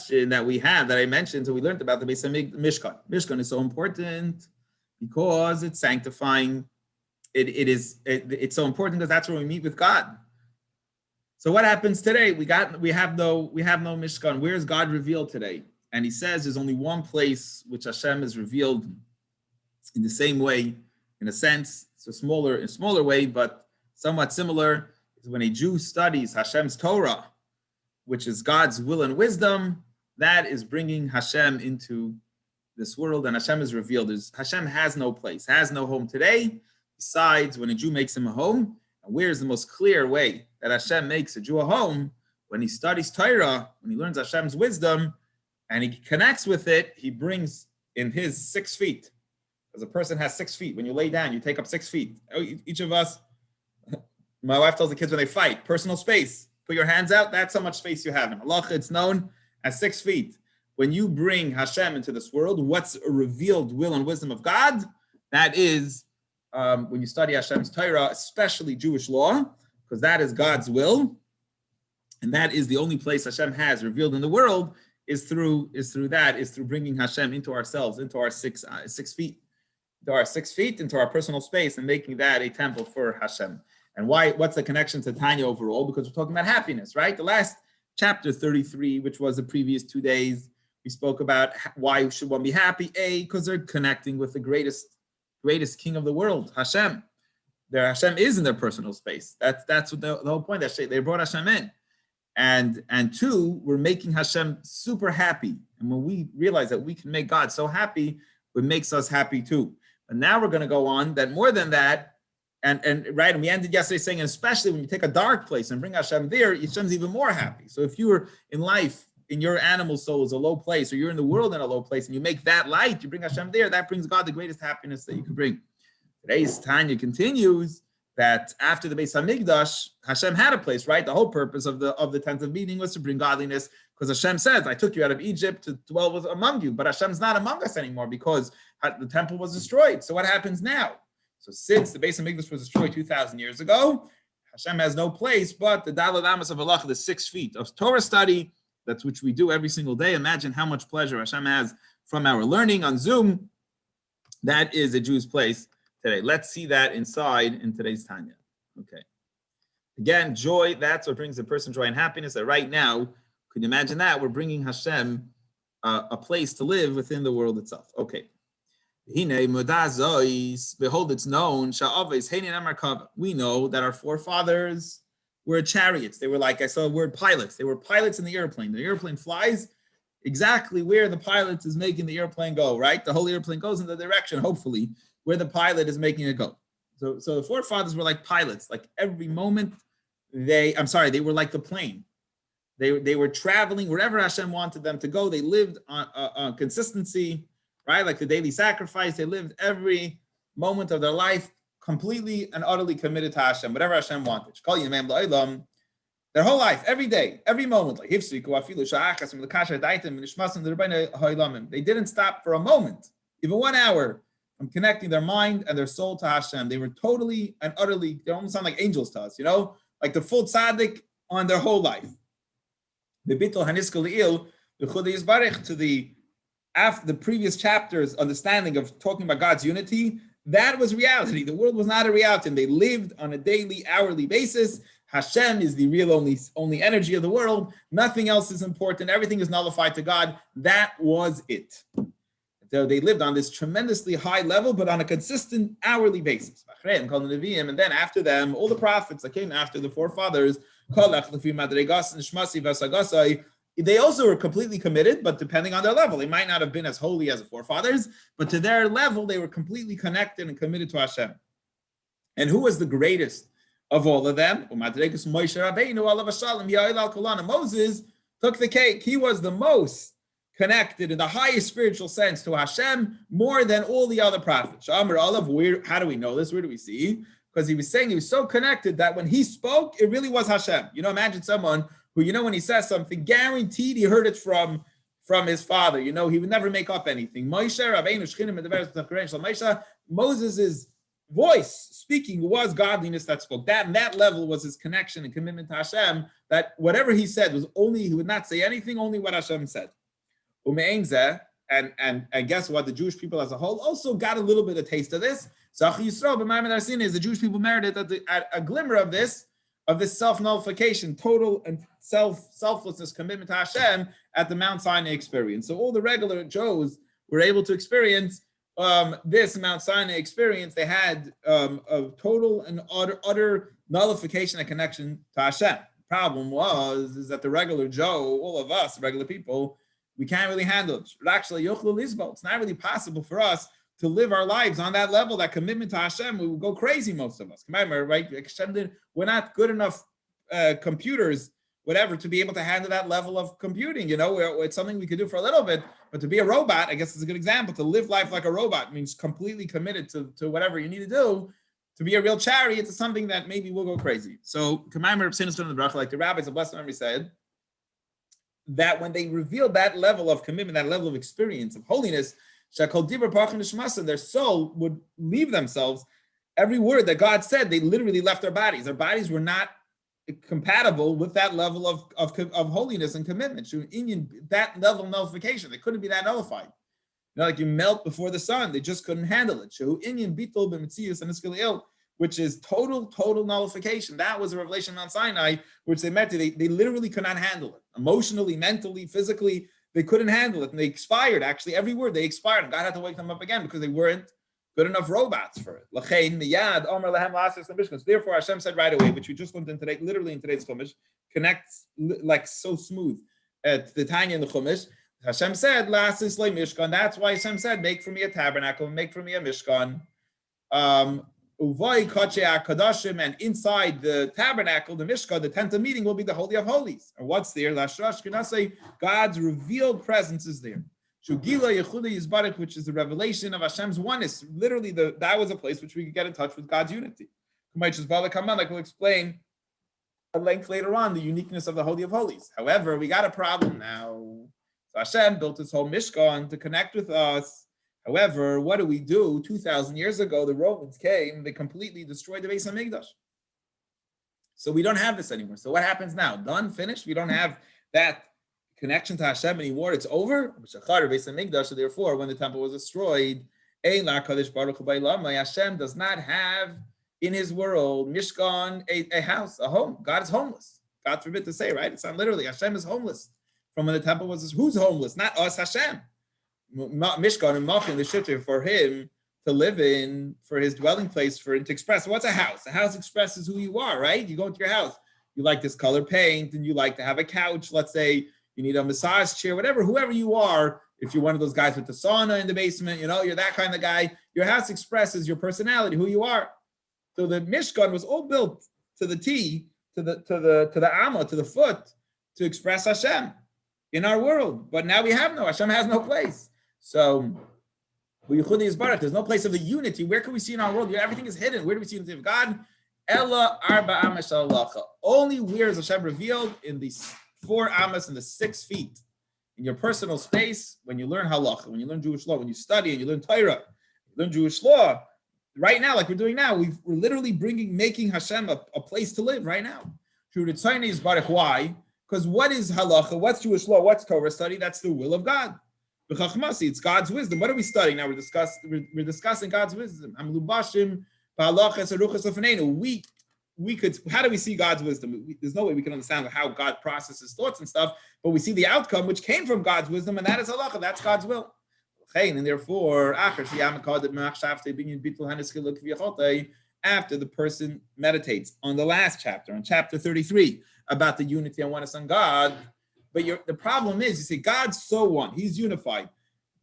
question that we have that I mentioned, so we learned about the Beis Mishkan. Mishkan is so important because it's sanctifying. It's so important because that's where we meet with God. So what happens today? We have no Mishkan. Where is God revealed today? And he says there's only one place which Hashem is revealed in the same way, in a sense. It's a smaller way, but somewhat similar. Is when a Jew studies Hashem's Torah, which is God's will and wisdom, that is bringing Hashem into this world, and Hashem is revealed. Hashem has no place, has no home today, besides when a Jew makes him a home. And where is the most clear way that Hashem makes a Jew a home? When he studies Torah, when he learns Hashem's wisdom, and he connects with it, he brings in his 6 feet. Because a person has 6 feet. When you lay down, you take up 6 feet. Each of us, my wife tells the kids when they fight, personal space. Put your hands out, that's how much space you have. In halacha, it's known as 6 feet. When you bring Hashem into this world, what's a revealed will and wisdom of God? That is when you study Hashem's Torah, especially Jewish law, because that is God's will. And that is the only place Hashem has revealed in the world, is through bringing Hashem into ourselves, into our 6 feet, into our 6 feet, into our personal space, and making that a temple for Hashem. And why? What's the connection to Tanya overall? Because we're talking about happiness, right? The last chapter 33, which was the previous 2 days, we spoke about why should one be happy? Because they're connecting with the greatest king of the world, Hashem. Hashem is in their personal space. That's what the whole point. They brought Hashem in. And 2, we're making Hashem super happy. And when we realize that we can make God so happy, it makes us happy too. But now we're going to go on that more than that, and we ended yesterday saying, especially when you take a dark place and bring Hashem there, Hashem's even more happy. So if you were in life, in your animal soul is a low place, or you're in the world in a low place, and you make that light, you bring Hashem there, that brings God the greatest happiness that you could bring. Today's Tanya continues that after the Beis Hamikdash, Hashem had a place, right? The whole purpose of the tent of meeting was to bring godliness, because Hashem says, I took you out of Egypt to dwell among you, but Hashem's not among us anymore because the temple was destroyed. So what happens now? So since the Beis Hamikdash was destroyed 2,000 years ago, Hashem has no place, but the Daled Amos of halacha, the 6 feet of Torah study, that's which we do every single day. Imagine how much pleasure Hashem has from our learning on Zoom. That is a Jew's place today. Let's see that inside in today's Tanya. Okay. Again, joy, that's what brings a person joy and happiness. That right now, could you imagine that? We're bringing Hashem a place to live within the world itself. Okay. Behold, it's known. We know that our forefathers were chariots. They were like, I saw the word pilots. They were pilots in the airplane. The airplane flies exactly where the pilot is making the airplane go, right? The whole airplane goes in the direction, hopefully, where the pilot is making it go. So the forefathers were like pilots. Like every moment, they were like the plane. They were traveling wherever Hashem wanted them to go. They lived on consistency, right? Like the daily sacrifice. They lived every moment of their life completely and utterly committed to Hashem, whatever Hashem wanted. Their whole life, every day, every moment. Like they didn't stop for a moment, even 1 hour, from connecting their mind and their soul to Hashem. They were totally and utterly, they almost sound like angels to us, like the full tzaddik on their whole life. To the previous chapter's understanding of talking about God's unity, that was reality. The world was not a reality, and they lived on a daily, hourly basis. Hashem is the real only energy of the world. Nothing else is important. Everything is nullified to God. That was it. So they lived on this tremendously high level, but on a consistent hourly basis. And then after them, all the prophets that came after the forefathers, they also were completely committed, but depending on their level. They might not have been as holy as the forefathers, but to their level, they were completely connected and committed to Hashem. And who was the greatest of all of them? Moses took the cake. He was the most connected in the highest spiritual sense to Hashem, more than all the other prophets. How do we know this? Where do we see? Because he was saying he was so connected that when he spoke, it really was Hashem. Imagine someone who, when he says something, guaranteed he heard it from his father. He would never make up anything. Moses' voice speaking was godliness that spoke. That level was his connection and commitment to Hashem, that whatever he said was he would not say anything, only what Hashem said. And guess what? The Jewish people as a whole also got a little bit of taste of this. Zach Yisrael b'ma'amad arsin is the Jewish people merited at a glimmer of this self-nullification, total and selflessness, commitment to Hashem at the Mount Sinai experience. So all the regular Joes were able to experience this Mount Sinai experience. They had a total and utter nullification and connection to Hashem. The problem is that the regular Joe, all of us, regular people, we can't really handle it. Actually, it's not really possible for us to live our lives on that level, that commitment to Hashem. We will go crazy, most of us. Remember, right? We're not good enough computers, whatever, to be able to handle that level of computing. It's something we could do for a little bit, but to be a robot, I guess is a good example. To live life like a robot means completely committed to whatever you need to do. To be a real chariot is something that maybe will go crazy. So, like the rabbis of blessed memory said, that when they revealed that level of commitment, that level of experience, of holiness, their soul would leave themselves. Every word that God said, they literally left their bodies. Their bodies were not compatible with that level of holiness and commitment. That level of nullification, they couldn't be that nullified. Like you melt before the sun, they just couldn't handle it. Which is total nullification. That was a revelation on Sinai, which they met. They literally could not handle it. Emotionally, mentally, physically, they couldn't handle it. And they expired, actually, every word, they expired. And God had to wake them up again because they weren't good enough robots for it. Therefore, Hashem said right away, which we just learned literally in today's Chumash, connects like so smooth at the Tanya in the Chumash. Hashem said, Mishkan. That's why Hashem said, make for me a tabernacle, make for me a Mishkan. And inside the tabernacle, the Mishkan, the tent of meeting, will be the Holy of Holies. And what's there? God's revealed presence is there. Which is the revelation of Hashem's oneness. Literally, that was a place which we could get in touch with God's unity. Like we'll explain at length later on, the uniqueness of the Holy of Holies. However, we got a problem now. So Hashem built his whole Mishkan to connect with us. However, what do we do? 2,000 years ago, the Romans came, they completely destroyed the Beis HaMikdash. So we don't have this anymore. So what happens now? Done, finished? We don't have that connection to Hashem anymore. It's over. So therefore, when the temple was destroyed, Hashem does not have in his world, Mishkan, a house, a home. God is homeless. God forbid to say, right? It's not literally. Hashem is homeless. From when the temple was, who's homeless? Not us, Hashem. Mishkan and Machin, the Shitter, for him to live in, for his dwelling place, for him to express. What's a house? A house expresses who you are, right? You go into your house, you like this color paint, and you like to have a couch. Let's say you need a massage chair, whoever you are. If you're one of those guys with the sauna in the basement, you're that kind of guy. Your house expresses your personality, who you are. So the Mishkan was all built to the T, to the Amma, to the foot, to express Hashem in our world. But now we have Hashem has no place. So, there's no place of the unity. Where can we see in our world? Everything is hidden. Where do we see the unity of God? Ella arba amas halacha. Only where is Hashem revealed? In the 4 amas and the 6 feet. In your personal space, when you learn halacha, when you learn Jewish law, when you study and you learn Torah, you learn Jewish law. Right now, like we're doing now, we're literally making Hashem a place to live right now. Why? Because what is halacha? What's Jewish law? What's Torah study? That's the will of God. It's God's wisdom. What are we studying now? We're discussing God's wisdom. We could. How do we see God's wisdom? There's no way we can understand how God processes thoughts and stuff, but we see the outcome which came from God's wisdom, and that is halacha. That's God's will. And therefore, after the person meditates on the last chapter, on chapter 33, about the unity and oneness on God. But the problem is, you see, God's so one. He's unified.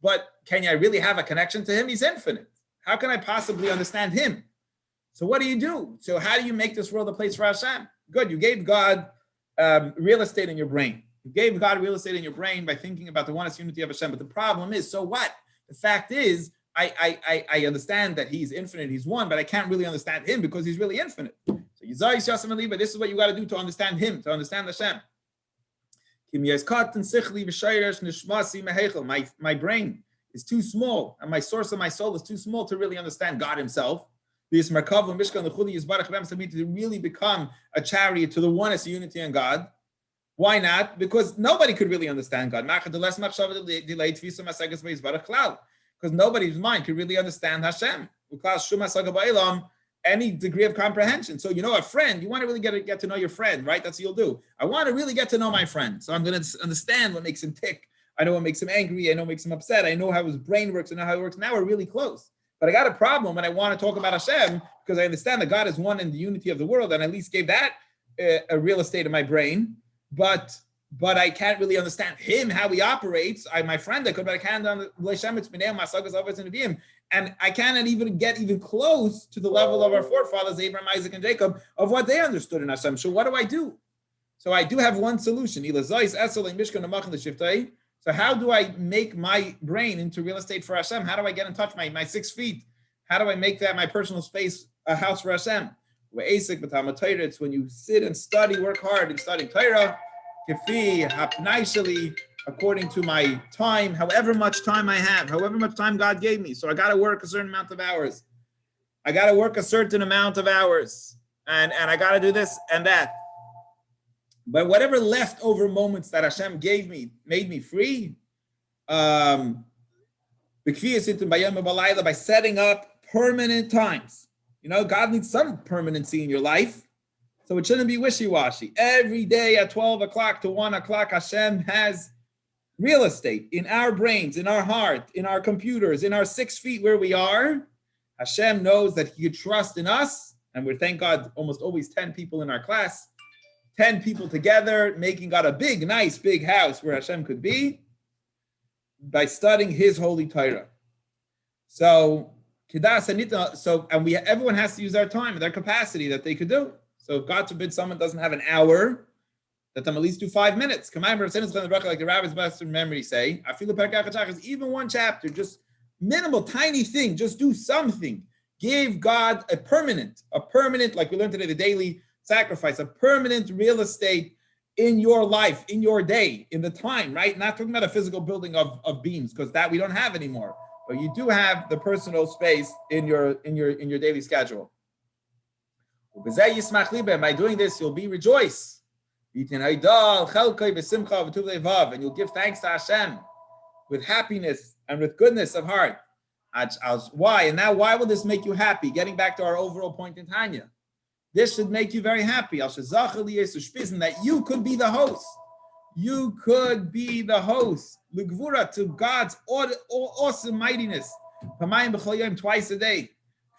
But can I really have a connection to him? He's infinite. How can I possibly understand him? So what do? So how do you make this world a place for Hashem? Good. You gave God real estate in your brain. You gave God real estate in your brain by thinking about the oneness unity of Hashem. But the problem is, so what? The fact is, I understand that he's infinite, he's one, but I can't really understand him because he's really infinite. So but this is what you got to do to understand him, to understand Hashem. My brain is too small, and my source of my soul is too small to really understand God himself. This Merkav and Mishkan to really become a chariot to the oneness, unity, and God. Why not? Because nobody could really understand God. Because nobody's mind could really understand Hashem. Any degree of comprehension. So, a friend, you want to really get to know your friend, right? That's what you'll do. I want to really get to know my friend. So I'm going to understand what makes him tick. I know what makes him angry. I know what makes him upset. I know how his brain works. I know how it works. Now we're really close. But I got a problem when I want to talk about Hashem because I understand that God is one in the unity of the world, and I at least gave that a real estate in my brain. But I can't really understand him, how he operates. My friend, I can't understand, and I cannot even get close to the level of our forefathers, Abraham, Isaac, and Jacob, of what they understood in Hashem. So what do I do? So I do have one solution. So how do I make my brain into real estate for Hashem? How do I get in touch my 6 feet? How do I make that my personal space a house for Hashem? It's when you sit and study, work hard in studying Torah, according to my time, however much time I have, however much time God gave me. So I got to work a certain amount of hours. And I got to do this and that. But whatever leftover moments that Hashem gave me, made me free, by setting up permanent times. God needs some permanency in your life, so it shouldn't be wishy-washy. Every day at 12 o'clock to 1 o'clock, Hashem has real estate in our brains, in our heart, in our computers, in our 6 feet where we are. Hashem knows that He could trust in us, and we're, thank God, almost always 10 people in our class. 10 people together, making God a big, nice, big house where Hashem could be by studying His holy Torah. So, everyone has to use their time and their capacity that they could do. So, if God forbid someone doesn't have an hour, let them at least do 5 minutes. Like the rabbis best memory say, even one chapter, just minimal, tiny thing, just do something. Give God a permanent, like we learned today, the daily sacrifice, a permanent real estate in your life, in your day, in the time, right? Not talking about a physical building of beams, because that we don't have anymore. But you do have the personal space in your daily schedule. By doing this, you'll be rejoice. And you'll give thanks to Hashem with happiness and with goodness of heart. Why? And now why will this make you happy? Getting back to our overall point in Tanya. This should make you very happy. That you could be the host. You could be the host. To God's awesome mightiness. Twice a day.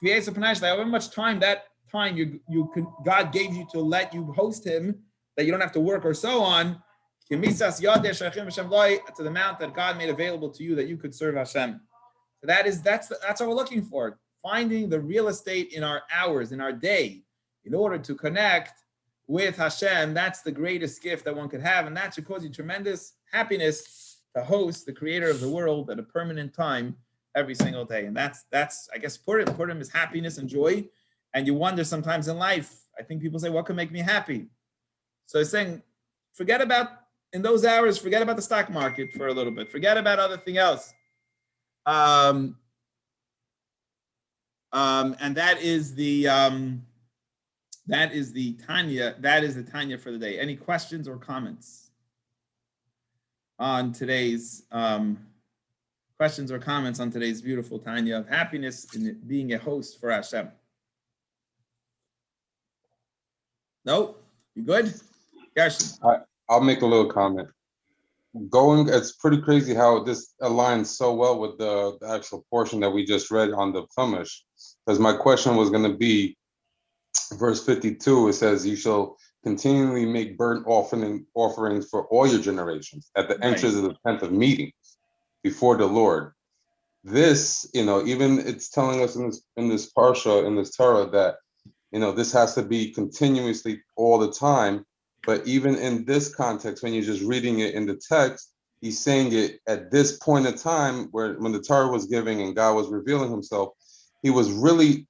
However much time God gave you to let you host Him, that you don't have to work or so on. To the amount that God made available to you that you could serve Hashem. So that's what we're looking for. Finding the real estate in our hours, in our day, in order to connect with Hashem. That's the greatest gift that one could have, and that should cause you tremendous happiness to host the Creator of the world at a permanent time every single day. And that's I guess Purim is happiness and joy. And you wonder sometimes in life, I think people say, what can make me happy? So he's saying, forget about the stock market for a little bit. Forget about other else. And that is the Tanya. That is the Tanya for the day. Any questions or comments on today's beautiful Tanya of happiness in being a host for Hashem? No? You good? Gershon. I'll make a little comment. It's pretty crazy how this aligns so well with the actual portion that we just read on the Chumash. Because my question was going to be, verse 52, it says, you shall continually make burnt offerings for all your generations at the entrance of the tent of meetings before the Lord. This, even it's telling us in this parsha, in this Torah, that, this has to be continuously all the time. But even in this context, when you're just reading it in the text, he's saying it at this point in time when the Torah was giving and God was revealing Himself, He was really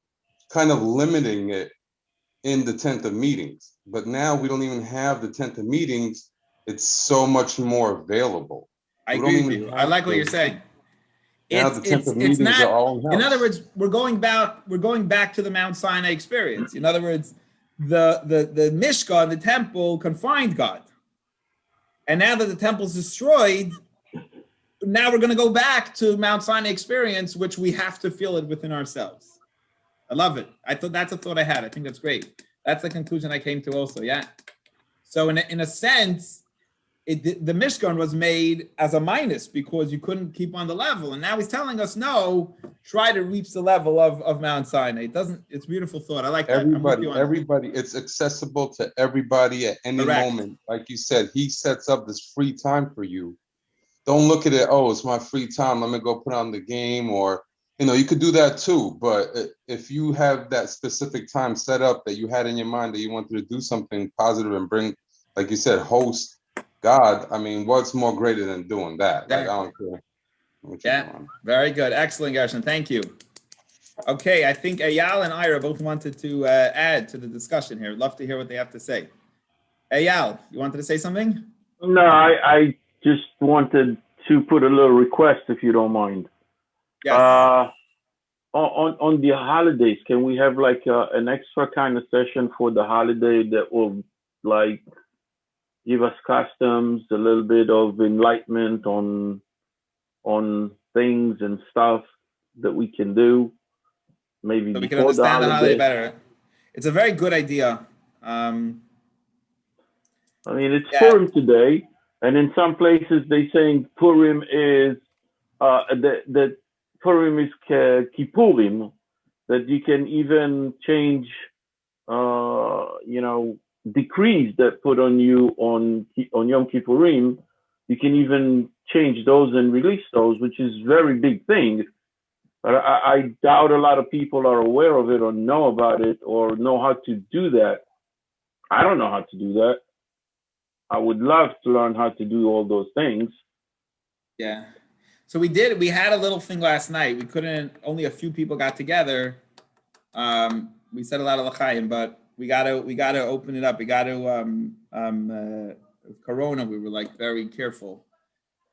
kind of limiting it in the tent of meetings. But now we don't even have the tent of meetings. It's so much more available. I agree with you. I like what you're saying. It's not. In other words, we're going back to the Mount Sinai experience. In other words, the Mishkan, the temple, confined God. And now that the temple's destroyed, now we're going to go back to Mount Sinai experience, which we have to feel it within ourselves. I love it. I thought that's a thought I had. I think that's great. That's the conclusion I came to also. Yeah. So in a sense, the Mishkan was made as a minus because you couldn't keep on the level. And now he's telling us, no, try to reach the level of Mount Sinai. It's a beautiful thought. I like that. Everybody, it's accessible to everybody at any moment. Like you said, he sets up this free time for you. Don't look at it, oh, it's my free time, let me go put on the game, or, you could do that too. But if you have that specific time set up that you had in your mind that you wanted to do something positive and bring, like you said, host God, I mean, what's more greater than doing that? Exactly. Like, I don't care what you're doing. Very good. Excellent, Gershon. Thank you. Okay, I think Eyal and Ira both wanted to add to the discussion here. Love to hear what they have to say. Eyal, you wanted to say something? No, I just wanted to put a little request, if you don't mind. Yes. On the holidays, can we have like an extra kind of session for the holiday that will like give us customs, a little bit of enlightenment on things and stuff that we can do? Maybe so we can understand the holiday better. It's a very good idea. I mean, it's Purim today. And in some places, they saying Purim is that Purim is Kippurim, that you can even change, decrees that put on you on Yom Kippurim. You can even change those and release those, which is a very big thing. But I doubt a lot of people are aware of it or know about it or know how to do that. I don't know how to do that. I would love to learn how to do all those things. Yeah. So we had a little thing last night. Only a few people got together. We said a lot of l'chaim, but we gotta open it up. We gotta, with Corona, we were like very careful.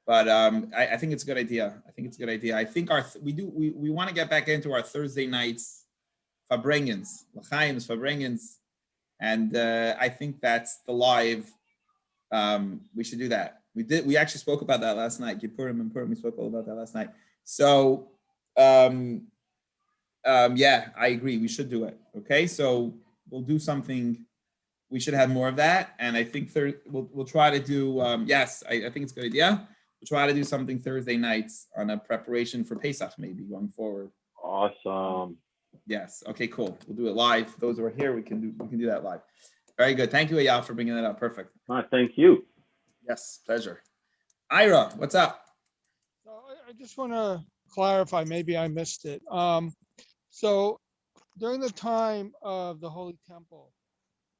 But I think it's a good idea. I think we want to get back into our Thursday nights, Fabrengens, l'chaim's Fabrengens. And I think that's the live. We should do that. We actually spoke about that last night. Kippurim and Purim, we spoke all about that last night. So, I agree. We should do it. Okay, so we'll do something. We should have more of that. And I think we'll try to do. Yes, I think it's a good idea. We'll try to do something Thursday nights on a preparation for Pesach, maybe going forward. Awesome. Yes. Okay. Cool. We'll do it live. Those who are here, we can do that live. Very good. Thank you, Eyal, for bringing that up. Perfect. Thank you. Yes, pleasure. Ira, what's up? I just want to clarify, maybe I missed it. So during the time of the Holy Temple,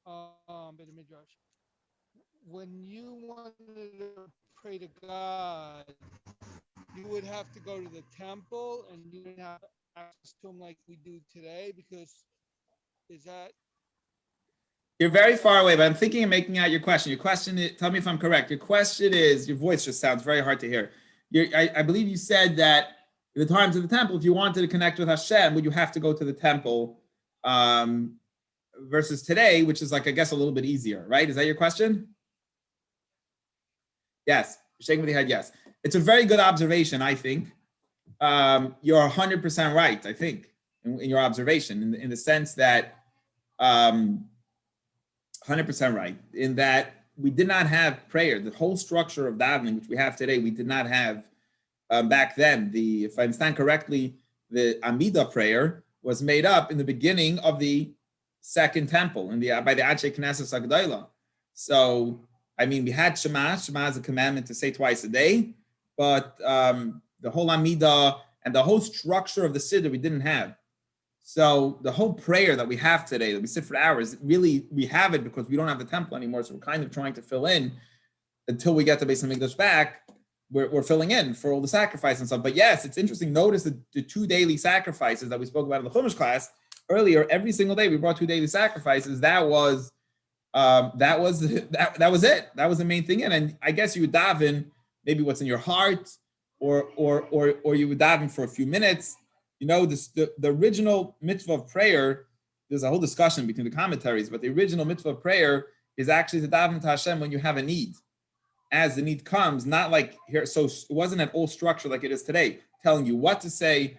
Beit Midrash, when you wanted to pray to God, you would have to go to the temple and you didn't have access to him like we do today, because is that... You're very far away, but I'm thinking of making out your question. Your question is, tell me if I'm correct. Your question is, your voice just sounds very hard to hear. I believe you said that in the times of the temple, if you wanted to connect with Hashem, would you have to go to the temple versus today, which is like, I guess, a little bit easier, right? Is that your question? Yes. Shaking with the head, yes. It's a very good observation, I think. You're 100% right, I think, in your observation, in the sense that 100% right, in that we did not have prayer. The whole structure of davening, which we have today, we did not have back then. If I understand correctly, the Amidah prayer was made up in the beginning of the Second Temple, by the Anshe Knesset Agdayla. So, I mean, we had Shema. Shema is a commandment to say twice a day, but the whole Amidah and the whole structure of the Siddur we didn't have. So the whole prayer that we have today, that we sit for hours, really, we have it because we don't have the temple anymore. So we're kind of trying to fill in until we get the Beis Hamikdash back. We're filling in for all the sacrifice and stuff. But yes, it's interesting. Notice the 2 daily sacrifices that we spoke about in the Chumash class earlier. Every single day we brought 2 daily sacrifices. That was it. That was the main thing. And I guess you would daven maybe what's in your heart, or you would daven for a few minutes. You know, the original mitzvah of prayer, there's a whole discussion between the commentaries, but the original mitzvah of prayer is actually to daven to Hashem when you have a need. as the need comes, not like here. So it wasn't at all structured like it is today, telling you what to say,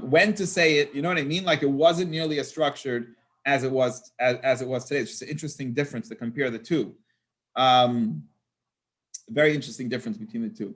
when to say it. You know what I mean? Like it wasn't nearly as structured as it was today. It's just an interesting difference to compare the two. Very interesting difference between the two.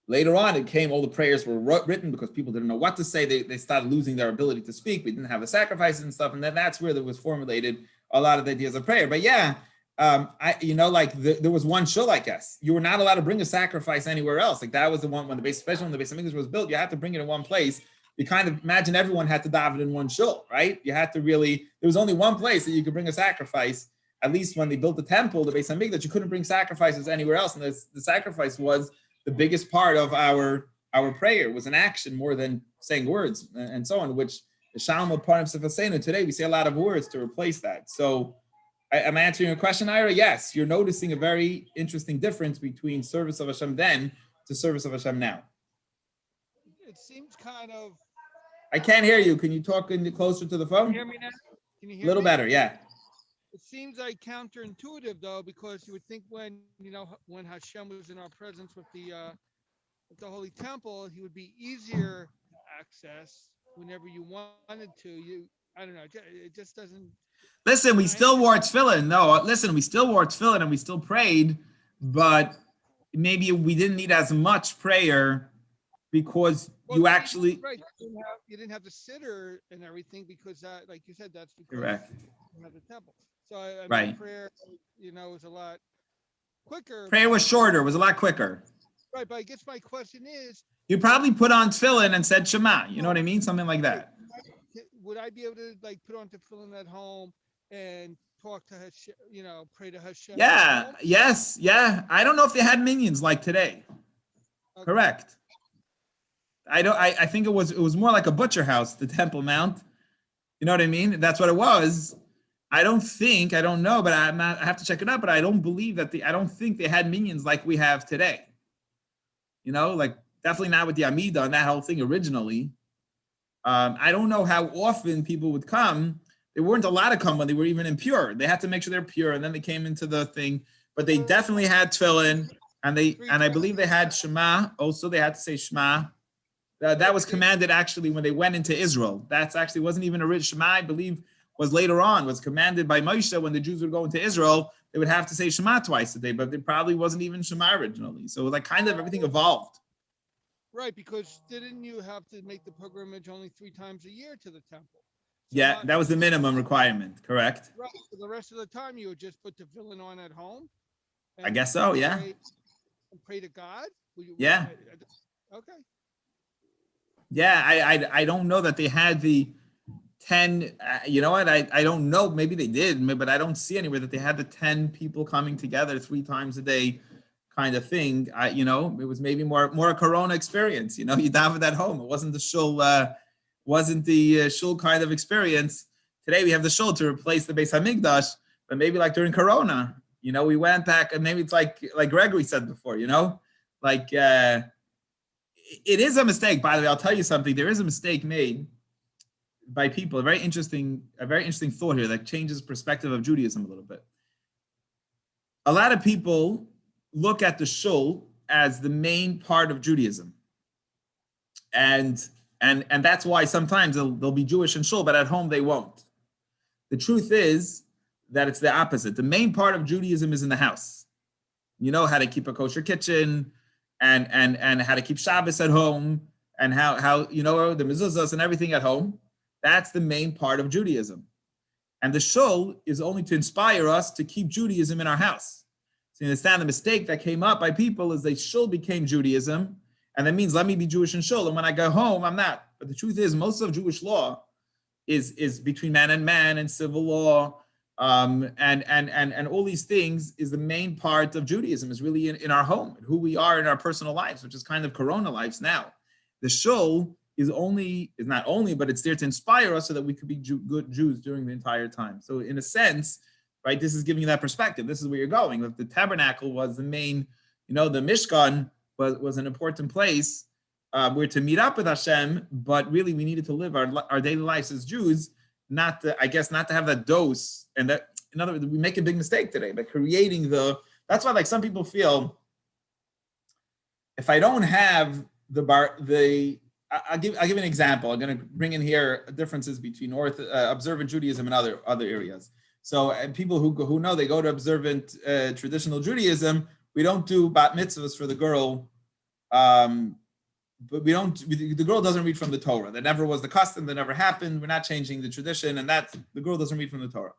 Later on, it came, all the prayers were written because people didn't know what to say. They started losing their ability to speak. We didn't have the sacrifices and stuff. And then that's where there was formulated a lot of the ideas of prayer. But yeah, there was one shul, I guess. You were not allowed to bring a sacrifice anywhere else. Like that was the one when especially when the Beis Hamikdash was built, you had to bring it in one place. You kind of imagine everyone had to daven in one shul, right? You had to there was only one place that you could bring a sacrifice. At least when they built the temple, the Beis Hamikdash, you couldn't bring sacrifices anywhere else. And the sacrifice was the biggest part of our prayer, was an action more than saying words and so on, which the Shalom of Parnam Sefasenu, today we say a lot of words to replace that. So I'm answering your question, Ira. Yes, you're noticing a very interesting difference between service of Hashem then to service of Hashem now. It seems kind of... I can't hear you. Can you talk closer to the phone? Can you hear me now? Can you hear me? A little better, yeah. It seems like counterintuitive though, because you would think when Hashem was in our presence with the Holy Temple, he would be easier to access whenever you wanted to. I don't know. It just doesn't. Listen, we still wore tefillin. No, listen, we still wore tefillin and we still prayed, but maybe we didn't need as much prayer because you actually. Right. You didn't have the sitter and everything because, like you said, that's because correct. You have the temple. So I mean, right. Prayer, was a lot quicker. Prayer was shorter, was a lot quicker. Right, but I guess my question is... You probably put on tefillin and said Shema, you know what I mean? Something like that. Would I be able to put on tefillin at home and talk to Hashem, pray to Hashem? Yeah, yes, yeah. I don't know if they had minions like today. Okay. Correct. I think it was more like a butcher house, the Temple Mount. You know what I mean? That's what it was. I don't know, but I have to check it out, but I don't believe I don't think they had minions like we have today. Definitely not with the Amida and that whole thing originally. I don't know how often people would come. There weren't a lot of come when they were even impure. They had to make sure they're pure, and then they came into the thing. But they definitely had tefillin, and I believe they had Shema. Also, they had to say Shema. That was commanded actually when they went into Israel. That's actually wasn't even a rich Shema, I believe. Was later on, was commanded by Moshe when the Jews would go into Israel, they would have to say Shema twice a day, but it probably wasn't even Shema originally. So kind of everything evolved. Right, because didn't you have to make the pilgrimage only 3 times a year to the temple? So yeah, that was the minimum requirement, correct? Right, so the rest of the time you would just put the tefillin on at home? I guess so, yeah. Pray to God? Yeah. Okay. Yeah, I don't know that they had the 10, you know what, I don't know, maybe they did, but I don't see anywhere that they had the 10 people coming together 3 times a day kind of thing. It was maybe more a Corona experience, you davened at home. It wasn't the shul kind of experience. Today we have the shul to replace the Beis Hamikdash, but maybe like during Corona, we went back, and maybe it's like Gregory said before, it is a mistake, by the way. I'll tell you something, there is a mistake made by people, a very interesting thought here that changes perspective of Judaism a little bit. A lot of people look at the shul as the main part of Judaism. And that's why sometimes they'll be Jewish in shul, but at home they won't. The truth is that it's the opposite. The main part of Judaism is in the house. How to keep a kosher kitchen and how to keep Shabbos at home and how the mezuzahs and everything at home. That's the main part of Judaism. And the shul is only to inspire us to keep Judaism in our house. So you understand the mistake that came up by people is shul became Judaism, and that means let me be Jewish in shul, and when I go home, I'm not. But the truth is, most of Jewish law is between man and civil law, and all these things is the main part of Judaism, is really in our home, who we are in our personal lives, which is kind of Corona lives now. The shul is not only, but it's there to inspire us so that we could be good Jews during the entire time. So in a sense, right, this is giving you that perspective. This is where you're going. If the tabernacle was the main, the Mishkan was an important place where to meet up with Hashem, but really we needed to live our daily lives as Jews, not to have that dose. And that, in other words, we make a big mistake today by creating that's why some people feel if I don't have I'll give an example. I'm going to bring in here differences between observant Judaism and other areas. So people who know, they go to observant traditional Judaism. We don't do bat mitzvahs for the girl, but the girl doesn't read from the Torah. That never was the custom. That never happened. We're not changing the tradition, and the girl doesn't read from the Torah.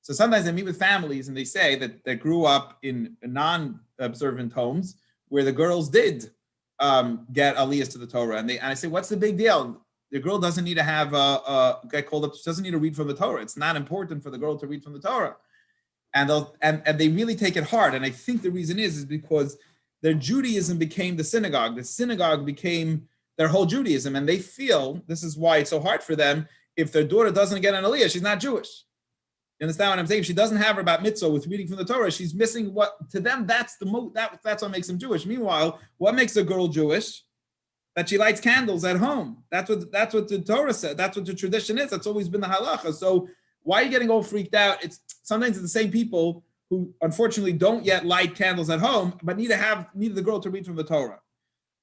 So sometimes I meet with families and they say that they grew up in non-observant homes where the girls did get aliyahs to the Torah, and I say, what's the big deal? The girl doesn't need to have get called up. She doesn't need to read from the Torah. It's not important for the girl to read from the Torah, and they really take it hard. And I think the reason is because their Judaism became the synagogue. The synagogue became their whole Judaism, and they feel this is why it's so hard for them. If their daughter doesn't get an aliyah, she's not Jewish. You understand what I'm saying? If she doesn't have her bat mitzvah with reading from the Torah, she's missing what to them. That's that's what makes them Jewish. Meanwhile, what makes a girl Jewish? That she lights candles at home. That's what the Torah said. That's what the tradition is. That's always been the halacha. So why are you getting all freaked out? Sometimes it's the same people who unfortunately don't yet light candles at home, but need the girl to read from the Torah.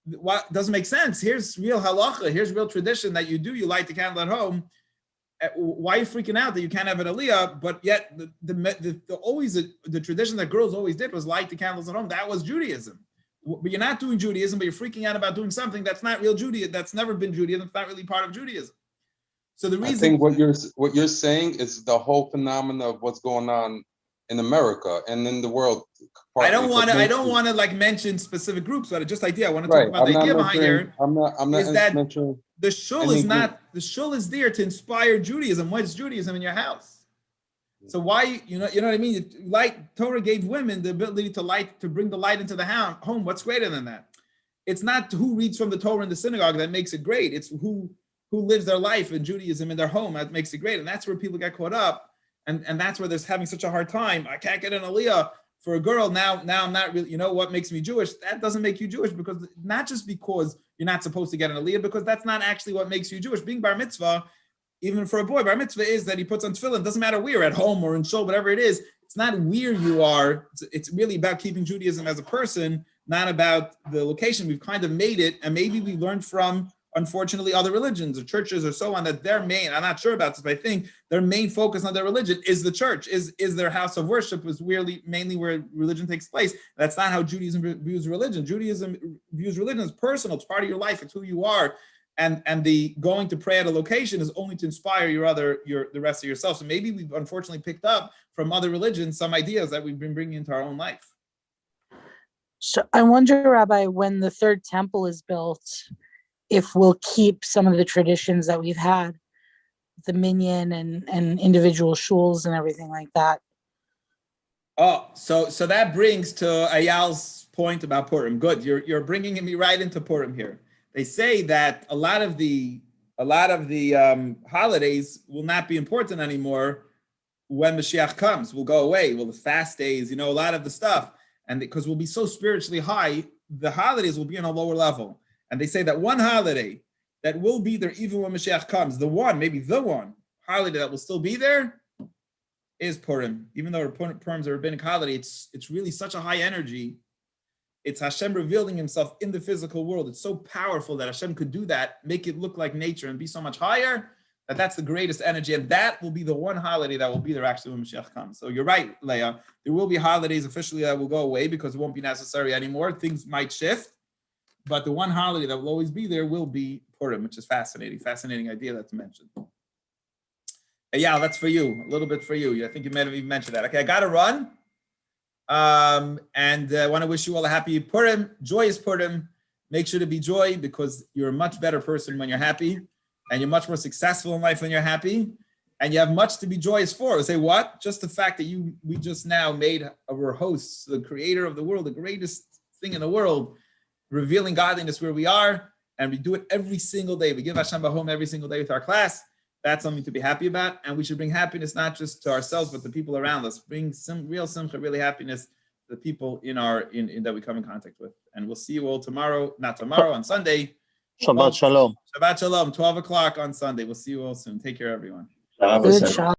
What doesn't make sense? Here's real halacha. Here's real tradition that you do. You light the candle at home. Why are you freaking out that you can't have an aliyah? But yet the tradition that girls always did was light the candles at home. That was Judaism. But you're not doing Judaism, but you're freaking out about doing something that's not real Judaism. That's never been Judaism. It's not really part of Judaism. So the reason I think what you're saying is the whole phenomena of what's going on in America and in the world. I don't want to like mention specific groups, but just idea. I want to talk about the idea behind here. I'm not mentioning the shul is there to inspire Judaism. What's Judaism in your house? So why, you know what I mean? Torah gave women the ability to bring the light into the home. What's greater than that? It's not who reads from the Torah in the synagogue that makes it great. It's who lives their life in Judaism in their home that makes it great. And that's where people get caught up. And that's where they're having such a hard time. I can't get an aliyah for a girl. Now I'm not really, what makes me Jewish? That doesn't make you Jewish, because not just because you're not supposed to get an aliyah, because that's not actually what makes you Jewish. Being bar mitzvah, even for a boy, bar mitzvah is that he puts on tefillin. Doesn't matter where, at home or in shul, whatever it is. It's not where you are. It's really about keeping Judaism as a person, not about the location. We've kind of made it, and maybe we learned from, unfortunately, other religions or churches or so on, that their main, I'm not sure about this, but I think their main focus on their religion is the church, is their house of worship, is really mainly where religion takes place. That's not how Judaism views religion. Judaism views religion as personal. It's part of your life. It's who you are. And the going to pray at a location is only to inspire the rest of yourself. So maybe we've unfortunately picked up from other religions some ideas that we've been bringing into our own life. So I wonder, Rabbi, when the third temple is built, if we'll keep some of the traditions that we've had, the minyan and individual shuls and everything like that. Oh, so that brings to Ayal's point about Purim. Good, you're bringing me right into Purim here. They say that a lot of the holidays will not be important anymore when Mashiach comes. Will go away. Well, the fast days, a lot of the stuff, and because we'll be so spiritually high, the holidays will be on a lower level. And they say that one holiday that will be there even when Mashiach comes, maybe the one holiday that will still be there is Purim. Even though Purim's a rabbinic holiday, it's really such a high energy. It's Hashem revealing himself in the physical world. It's so powerful that Hashem could do that, make it look like nature and be so much higher, that's the greatest energy. And that will be the one holiday that will be there actually when Mashiach comes. So you're right, Leah. There will be holidays officially that will go away because it won't be necessary anymore. Things might shift. But the one holiday that will always be there will be Purim, which is fascinating idea that's mentioned. Yeah, that's for you, a little bit for you. I think you may have even mentioned that. Okay, I got to run. And I want to wish you all a happy Purim, joyous Purim. Make sure to be joy, because you're a much better person when you're happy, and you're much more successful in life when you're happy, and you have much to be joyous for. Say what? Just the fact that we just now made our hosts, the creator of the world, the greatest thing in the world, revealing godliness where we are, and we do it every single day. We give Hashem home every single day with our class. That's something to be happy about, and we should bring happiness not just to ourselves but the people around us. Bring some real simcha, really happiness to the people in that we come in contact with. And we'll see you all on Sunday. Shabbat Shalom. Shabbat Shalom, 12 o'clock on Sunday. We'll see you all soon. Take care, everyone. Good job.